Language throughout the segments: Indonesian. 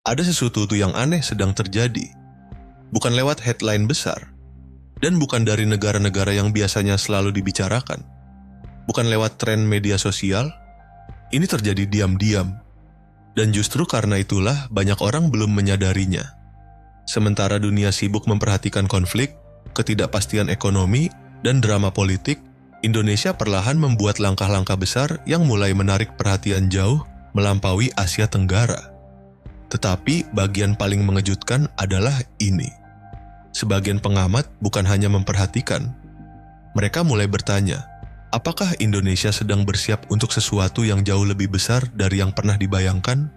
ada sesuatu yang aneh sedang terjadi. Bukan lewat headline besar, dan bukan dari negara-negara yang biasanya selalu dibicarakan. Bukan lewat tren media sosial, ini terjadi diam-diam. Dan justru karena itulah banyak orang belum menyadarinya. Sementara dunia sibuk memperhatikan konflik, ketidakpastian ekonomi, dan drama politik, Indonesia perlahan membuat langkah-langkah besar yang mulai menarik perhatian jauh melampaui Asia Tenggara. Tetapi bagian paling mengejutkan adalah ini. Sebagian pengamat bukan hanya memperhatikan. Mereka mulai bertanya, apakah Indonesia sedang bersiap untuk sesuatu yang jauh lebih besar dari yang pernah dibayangkan?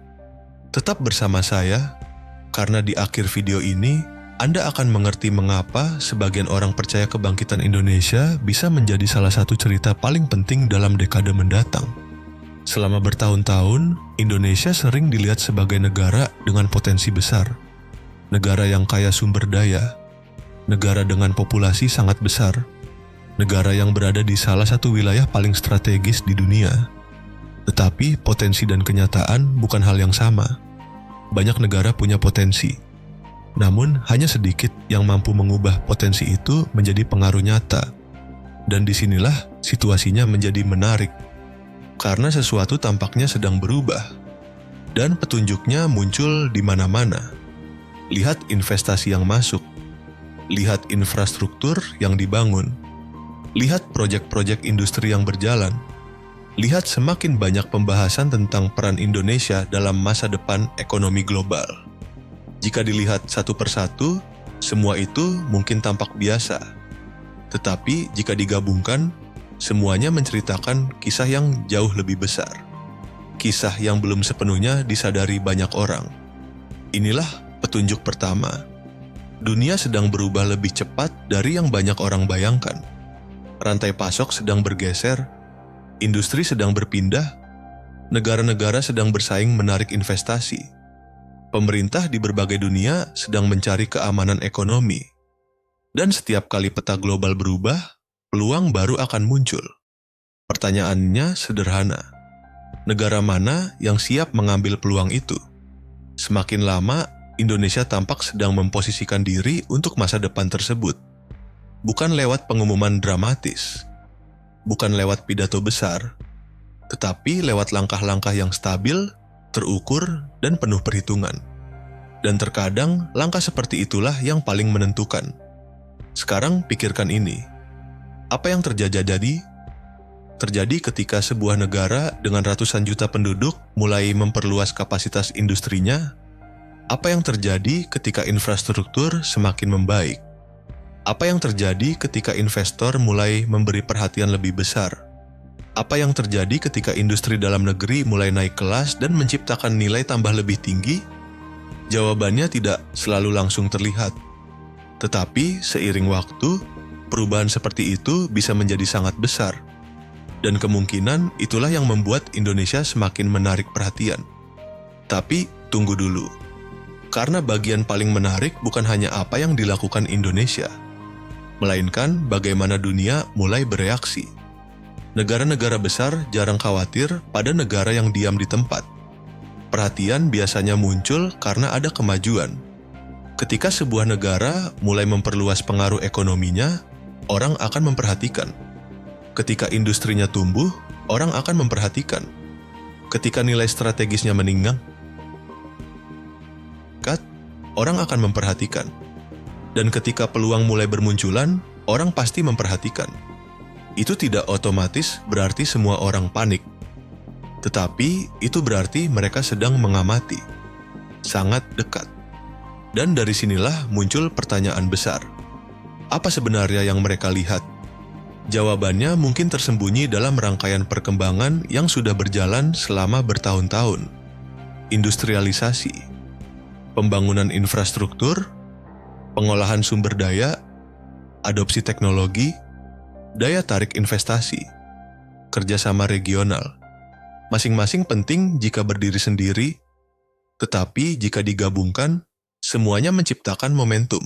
Tetap bersama saya, karena di akhir video ini, Anda akan mengerti mengapa sebagian orang percaya kebangkitan Indonesia bisa menjadi salah satu cerita paling penting dalam dekade mendatang. Selama bertahun-tahun, Indonesia sering dilihat sebagai negara dengan potensi besar. Negara yang kaya sumber daya. Negara dengan populasi sangat besar. Negara yang berada di salah satu wilayah paling strategis di dunia. Tetapi potensi dan kenyataan bukan hal yang sama. Banyak negara punya potensi. Namun hanya sedikit yang mampu mengubah potensi itu menjadi pengaruh nyata. Dan disinilah situasinya menjadi menarik. Karena sesuatu tampaknya sedang berubah. Dan petunjuknya muncul di mana-mana. Lihat investasi yang masuk. Lihat infrastruktur yang dibangun. Lihat proyek-proyek industri yang berjalan. Lihat semakin banyak pembahasan tentang peran Indonesia dalam masa depan ekonomi global. Jika dilihat satu persatu, semua itu mungkin tampak biasa. Tetapi jika digabungkan, semuanya menceritakan kisah yang jauh lebih besar. Kisah yang belum sepenuhnya disadari banyak orang. Inilah petunjuk pertama. Dunia sedang berubah lebih cepat dari yang banyak orang bayangkan. Rantai pasok sedang bergeser, industri sedang berpindah, negara-negara sedang bersaing menarik investasi. Pemerintah di berbagai dunia sedang mencari keamanan ekonomi. Dan setiap kali peta global berubah, peluang baru akan muncul. Pertanyaannya sederhana. Negara mana yang siap mengambil peluang itu? Semakin lama, Indonesia tampak sedang memposisikan diri untuk masa depan tersebut. Bukan lewat pengumuman dramatis, bukan lewat pidato besar, tetapi lewat langkah-langkah yang stabil, terukur, dan penuh perhitungan. Dan terkadang langkah seperti itulah yang paling menentukan. Sekarang pikirkan ini. Apa yang terjadi ketika sebuah negara dengan ratusan juta penduduk mulai memperluas kapasitas industrinya? Apa yang terjadi ketika infrastruktur semakin membaik? Apa yang terjadi ketika investor mulai memberi perhatian lebih besar? Apa yang terjadi ketika industri dalam negeri mulai naik kelas dan menciptakan nilai tambah lebih tinggi? Jawabannya tidak selalu langsung terlihat. Tetapi seiring waktu, perubahan seperti itu bisa menjadi sangat besar. Dan kemungkinan itulah yang membuat Indonesia semakin menarik perhatian. Tapi tunggu dulu. Karena bagian paling menarik bukan hanya apa yang dilakukan Indonesia, melainkan bagaimana dunia mulai bereaksi. Negara-negara besar jarang khawatir pada negara yang diam di tempat. Perhatian biasanya muncul karena ada kemajuan. Ketika sebuah negara mulai memperluas pengaruh ekonominya, orang akan memperhatikan. Ketika industrinya tumbuh, orang akan memperhatikan. Ketika nilai strategisnya meningkat, orang akan memperhatikan. Dan ketika peluang mulai bermunculan, orang pasti memperhatikan. Itu tidak otomatis berarti semua orang panik. Tetapi itu berarti mereka sedang mengamati. Sangat dekat. Dan dari sinilah muncul pertanyaan besar. Apa sebenarnya yang mereka lihat? Jawabannya mungkin tersembunyi dalam rangkaian perkembangan yang sudah berjalan selama bertahun-tahun. Industrialisasi, pembangunan infrastruktur, pengolahan sumber daya, adopsi teknologi, daya tarik investasi, kerjasama regional. Masing-masing penting jika berdiri sendiri, tetapi jika digabungkan, semuanya menciptakan momentum.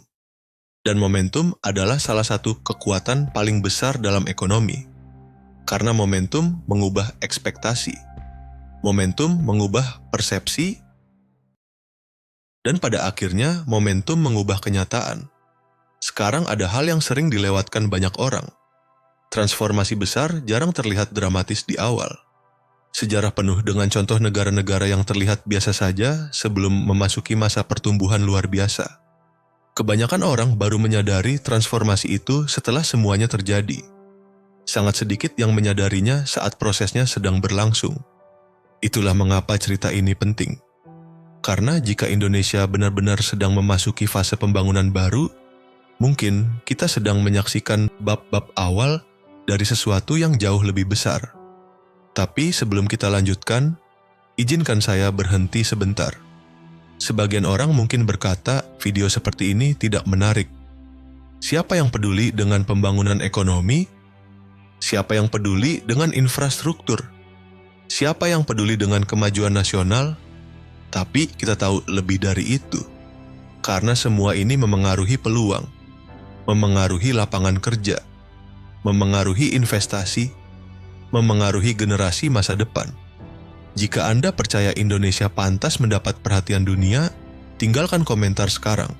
Dan momentum adalah salah satu kekuatan paling besar dalam ekonomi. Karena momentum mengubah ekspektasi. Momentum mengubah persepsi Dan pada akhirnya momentum mengubah kenyataan. Sekarang ada hal yang sering dilewatkan banyak orang. Transformasi besar jarang terlihat dramatis di awal. Sejarah penuh dengan contoh negara-negara yang terlihat biasa saja sebelum memasuki masa pertumbuhan luar biasa. Kebanyakan orang baru menyadari transformasi itu setelah semuanya terjadi. Sangat sedikit yang menyadarinya saat prosesnya sedang berlangsung. Itulah mengapa cerita ini penting. Karena jika Indonesia benar-benar sedang memasuki fase pembangunan baru, mungkin kita sedang menyaksikan bab-bab awal dari sesuatu yang jauh lebih besar. Tapi sebelum kita lanjutkan, izinkan saya berhenti sebentar. Sebagian orang mungkin berkata video seperti ini tidak menarik. Siapa yang peduli dengan pembangunan ekonomi? Siapa yang peduli dengan infrastruktur? Siapa yang peduli dengan kemajuan nasional? Tapi kita tahu lebih dari itu. Karena semua ini memengaruhi peluang, memengaruhi lapangan kerja, memengaruhi investasi, memengaruhi generasi masa depan. Jika Anda percaya Indonesia pantas mendapat perhatian dunia, tinggalkan komentar sekarang.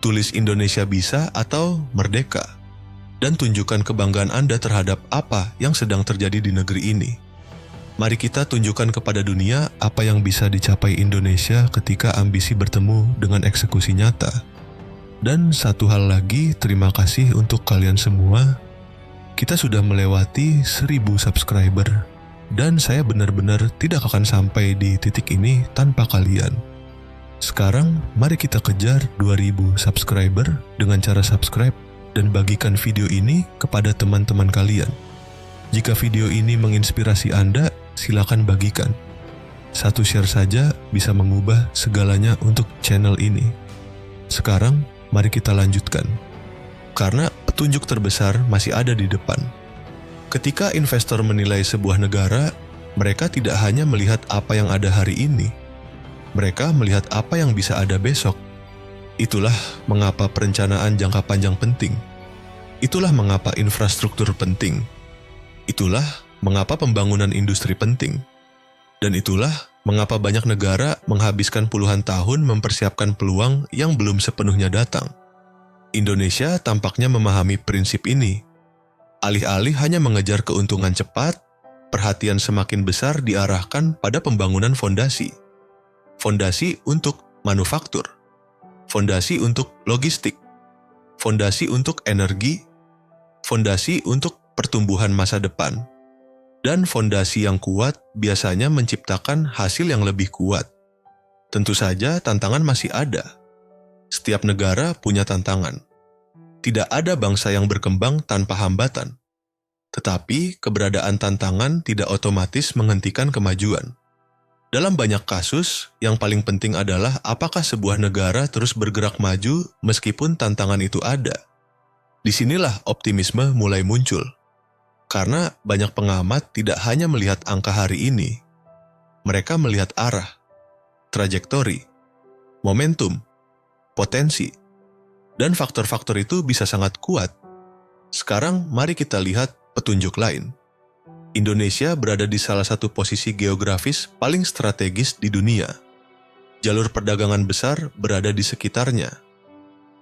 Tulis Indonesia bisa atau merdeka, dan tunjukkan kebanggaan Anda terhadap apa yang sedang terjadi di negeri ini. Mari kita tunjukkan kepada dunia apa yang bisa dicapai Indonesia ketika ambisi bertemu dengan eksekusi nyata. Dan satu hal lagi, terima kasih untuk kalian semua. Kita sudah melewati 1000 subscriber. Dan saya benar-benar tidak akan sampai di titik ini tanpa kalian. Sekarang, mari kita kejar 2000 subscriber dengan cara subscribe dan bagikan video ini kepada teman-teman kalian. Jika video ini menginspirasi Anda, silakan bagikan. Satu share saja bisa mengubah segalanya untuk channel ini. Sekarang, mari kita lanjutkan. Karena petunjuk terbesar masih ada di depan. Ketika investor menilai sebuah negara, mereka tidak hanya melihat apa yang ada hari ini. Mereka melihat apa yang bisa ada besok. Itulah mengapa perencanaan jangka panjang penting. Itulah mengapa infrastruktur penting. Itulah mengapa pembangunan industri penting. Dan itulah mengapa banyak negara menghabiskan puluhan tahun mempersiapkan peluang yang belum sepenuhnya datang. Indonesia tampaknya memahami prinsip ini. Alih-alih hanya mengejar keuntungan cepat, perhatian semakin besar diarahkan pada pembangunan fondasi. Fondasi untuk manufaktur, fondasi untuk logistik, fondasi untuk energi, fondasi untuk pertumbuhan masa depan. Dan fondasi yang kuat biasanya menciptakan hasil yang lebih kuat. Tentu saja tantangan masih ada. Setiap negara punya tantangan. Tidak ada bangsa yang berkembang tanpa hambatan. Tetapi keberadaan tantangan tidak otomatis menghentikan kemajuan. Dalam banyak kasus, yang paling penting adalah apakah sebuah negara terus bergerak maju meskipun tantangan itu ada. Disinilah optimisme mulai muncul. Karena banyak pengamat tidak hanya melihat angka hari ini. Mereka melihat arah, trajektori, momentum, potensi, dan faktor-faktor itu bisa sangat kuat. Sekarang mari kita lihat petunjuk lain. Indonesia berada di salah satu posisi geografis paling strategis di dunia. Jalur perdagangan besar berada di sekitarnya.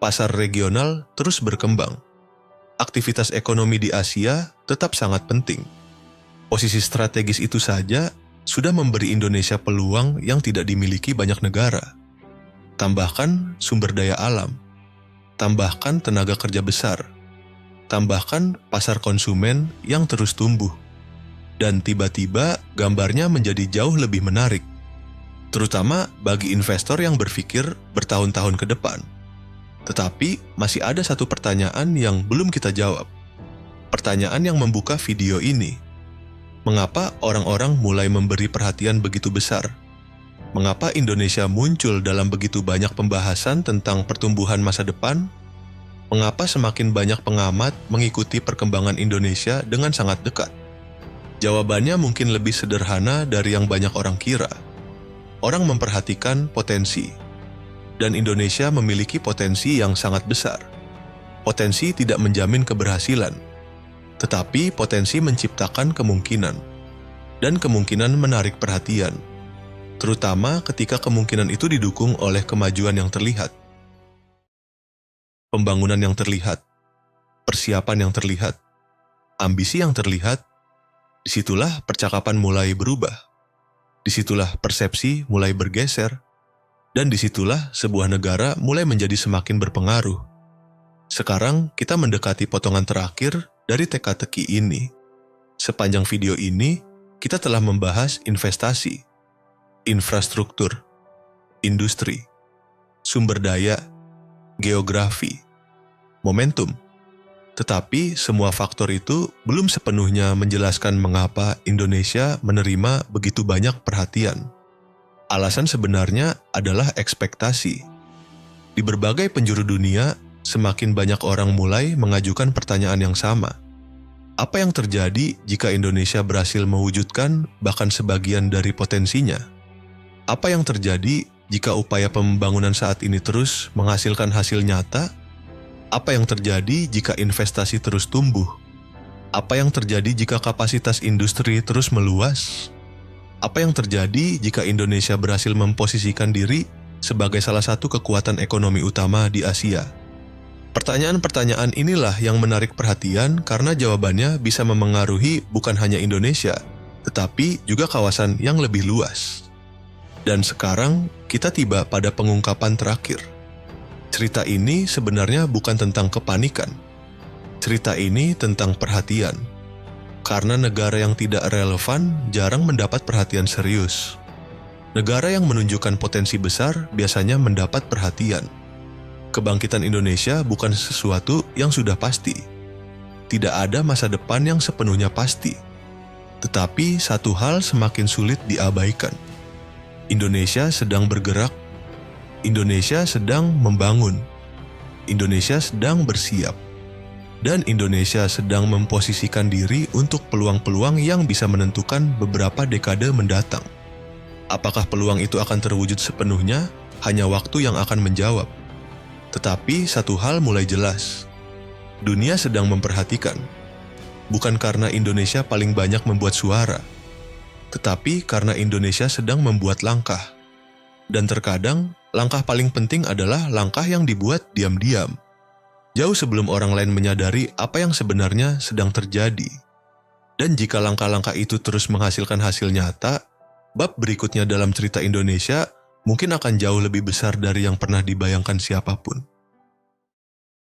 Pasar regional terus berkembang. Aktivitas ekonomi di Asia tetap sangat penting. Posisi strategis itu saja sudah memberi Indonesia peluang yang tidak dimiliki banyak negara. Tambahkan sumber daya alam. Tambahkan tenaga kerja besar. Tambahkan pasar konsumen yang terus tumbuh. Dan tiba-tiba gambarnya menjadi jauh lebih menarik. Terutama bagi investor yang berpikir bertahun-tahun ke depan. Tetapi masih ada satu pertanyaan yang belum kita jawab. Pertanyaan yang membuka video ini. Mengapa orang-orang mulai memberi perhatian begitu besar? Mengapa Indonesia muncul dalam begitu banyak pembahasan tentang pertumbuhan masa depan? Mengapa semakin banyak pengamat mengikuti perkembangan Indonesia dengan sangat dekat? Jawabannya mungkin lebih sederhana dari yang banyak orang kira. Orang memperhatikan potensi. Dan Indonesia memiliki potensi yang sangat besar. Potensi tidak menjamin keberhasilan, tetapi potensi menciptakan kemungkinan. Dan kemungkinan menarik perhatian. terutama ketika kemungkinan itu didukung oleh kemajuan yang terlihat, pembangunan yang terlihat, persiapan yang terlihat, ambisi yang terlihat. Disitulah percakapan mulai berubah. Disitulah persepsi mulai bergeser. Dan disitulah sebuah negara mulai menjadi semakin berpengaruh. Sekarang kita mendekati potongan terakhir dari teka-teki ini. Sepanjang video ini, kita telah membahas investasi, infrastruktur, industri, sumber daya, geografi, momentum. Tetapi semua faktor itu belum sepenuhnya menjelaskan mengapa Indonesia menerima begitu banyak perhatian. Alasan sebenarnya adalah ekspektasi. Di berbagai penjuru dunia, semakin banyak orang mulai mengajukan pertanyaan yang sama. Apa yang terjadi jika Indonesia berhasil mewujudkan bahkan sebagian dari potensinya? Apa yang terjadi jika upaya pembangunan saat ini terus menghasilkan hasil nyata? Apa yang terjadi jika investasi terus tumbuh? Apa yang terjadi jika kapasitas industri terus meluas? Apa yang terjadi jika Indonesia berhasil memposisikan diri sebagai salah satu kekuatan ekonomi utama di Asia? Pertanyaan-pertanyaan inilah yang menarik perhatian karena jawabannya bisa memengaruhi bukan hanya Indonesia, tetapi juga kawasan yang lebih luas. Dan sekarang kita tiba pada pengungkapan terakhir. Cerita ini sebenarnya bukan tentang kepanikan. Cerita ini tentang perhatian. Karena negara yang tidak relevan jarang mendapat perhatian serius. Negara yang menunjukkan potensi besar biasanya mendapat perhatian. Kebangkitan Indonesia bukan sesuatu yang sudah pasti. Tidak ada masa depan yang sepenuhnya pasti. Tetapi satu hal semakin sulit diabaikan. Indonesia sedang bergerak. Indonesia sedang membangun. Indonesia sedang bersiap. Dan Indonesia sedang memposisikan diri untuk peluang-peluang yang bisa menentukan beberapa dekade mendatang. Apakah peluang itu akan terwujud sepenuhnya? Hanya waktu yang akan menjawab. Tetapi satu hal mulai jelas. Dunia sedang memperhatikan. Bukan karena Indonesia paling banyak membuat suara, tetapi karena Indonesia sedang membuat langkah. Dan terkadang, langkah paling penting adalah langkah yang dibuat diam-diam. Jauh sebelum orang lain menyadari apa yang sebenarnya sedang terjadi. Dan jika langkah-langkah itu terus menghasilkan hasil nyata, bab berikutnya dalam cerita Indonesia mungkin akan jauh lebih besar dari yang pernah dibayangkan siapapun.